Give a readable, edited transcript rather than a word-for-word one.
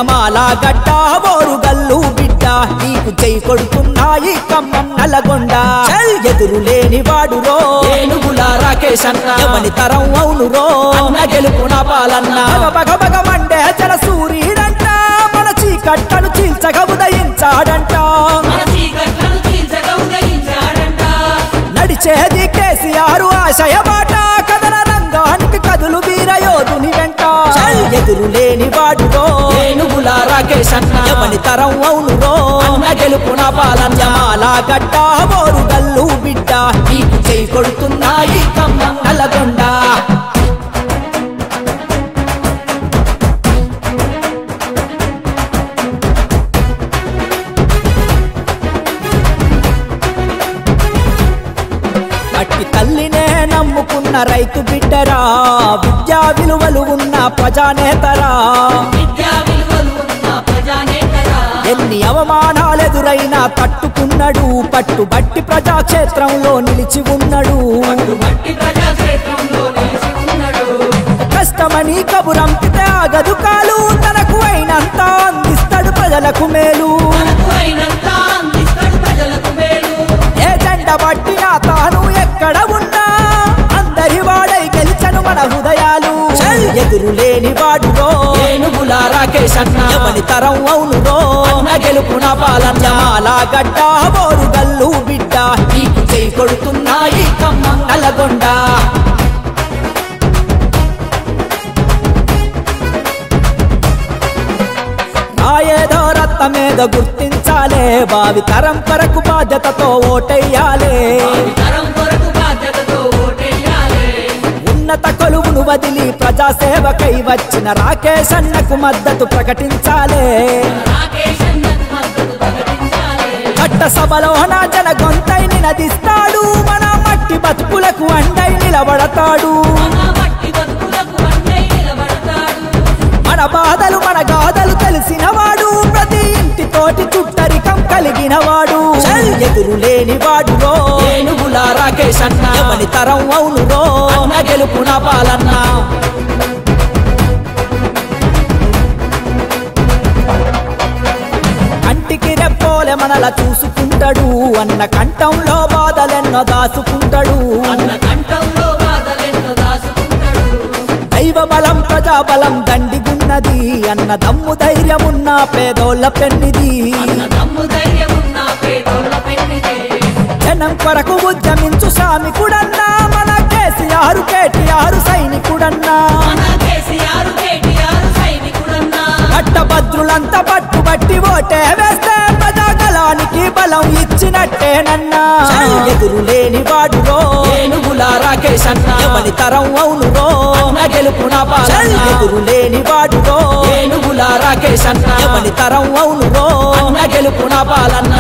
జమాల గడ్డ ఓరుగల్లు బిడ్డ నీకు జై కొడుతున్నాయి ఖమ్మం నల్లగొండ ఎదురు లేని వాడురో ఏనుగుల రాకేష్ అన్న ఎవని తరం అవునురో అన్న గెలుపున పాలన్న బగ బగ మండే జల సూర్యుడంట మన చీకట్టను చీల్చగ ఉదయించాడంట నడిచేది కేసీఆర్ ఆశయ బాట కథన రంగానికి కదులు వీరయోధుని వెంట ఎదురు లేని వాడురో ఏనుగుల రాకేష్ అన్న ఎవని తరం అవునురో అన్న గెలుపున పాలన్న జమాల గడ్డ ఓరుగల్లు బిడ్డ నీకు జై కొడుతున్నాయి ఖమ్మం నల్లగొండ మట్టి తల్లినే నమ్ముకున్న రైతు బిడ్డరా విద్యా విలువలు ఉన్న ప్రజానేతరా ఎన్ని అవమానాలెదురైనా తట్టుకున్నాడు పట్టుబట్టి ప్రజాక్షేత్రంలో నిలిచి ఉన్నాడు కష్టమని కబురంపితే ఆగదు కాలు తనకు అయినంత అందిస్తాడు ప్రజలకు మేలు ఏ జెండ పట్టినా తాను ఎక్కడ ఉన్నా అందరి వాడై గెలిచను మన హృదయాలు ఎదురు లేని వాడురో ఏనుగుల రాకేష్ అన్న ఎవని తరం అవునురో అన్న గెలుపున పాలన్న జమాల గడ్డ ఓరుగల్లు బిడ్డ నీకు జై కొడుతున్నాయి ఖమ్మం నల్లగొండ ఏదో రక్తమేదో గుర్తించాలే భావి తరం కొరకు బాధ్యతతో ఓటెయ్యాలే ఉన్నత కొలువును వదిలి ప్రజాసేవకై వచ్చిన రాకేష్ అన్నకు మద్దతు ప్రకటించాలే చట్ట సభలో నా జన గొంతై నినదిస్తాడు మన మట్టి బతుకులకు అండై నిలబడతాడు మన బాధలు మన గాథలు తెలిసిన వాడు ప్రతి ఇంటి తోటి చుట్టరికం కలిగిన వాడు ఎదురు లేని వాడురో ఏనుగుల రాకేష్ అన్న ఎవని తరం అవునురో అన్న గెలుపున పాలన్న కంటికి రెప్పోలే మనల చూసుకుంటాడు అన్న కంఠంలో బాధలెన్నో దాసుకుంటాడు దైవ బలం ప్రజాబలం దండిగున్నది అన్న దమ్ము ధైర్యమున్న పేదోళ్ళ పెన్నిది జనం కొరకు ఉద్యమించు సామికుడన్నా మన కేసీఆర్ కేటీఆర్ సైనికుడన్నా పట్టభద్రులంతా పట్టుబట్టి ఓటే వేస్తే ప్రజాగలానికి బలం ఇచ్చినట్టేనన్నా ఎదురు లేని వాడురో ఏనుగుల రాకేష్ అన్న ఎవని తరం అవునురో అన్న గెలుపున పాలన్న ఎదురు లేని వాడురో ఏనుగుల రాకేష్ అన్న ఎవని తరం అవునురో అన్న గెలుపున పాలన్న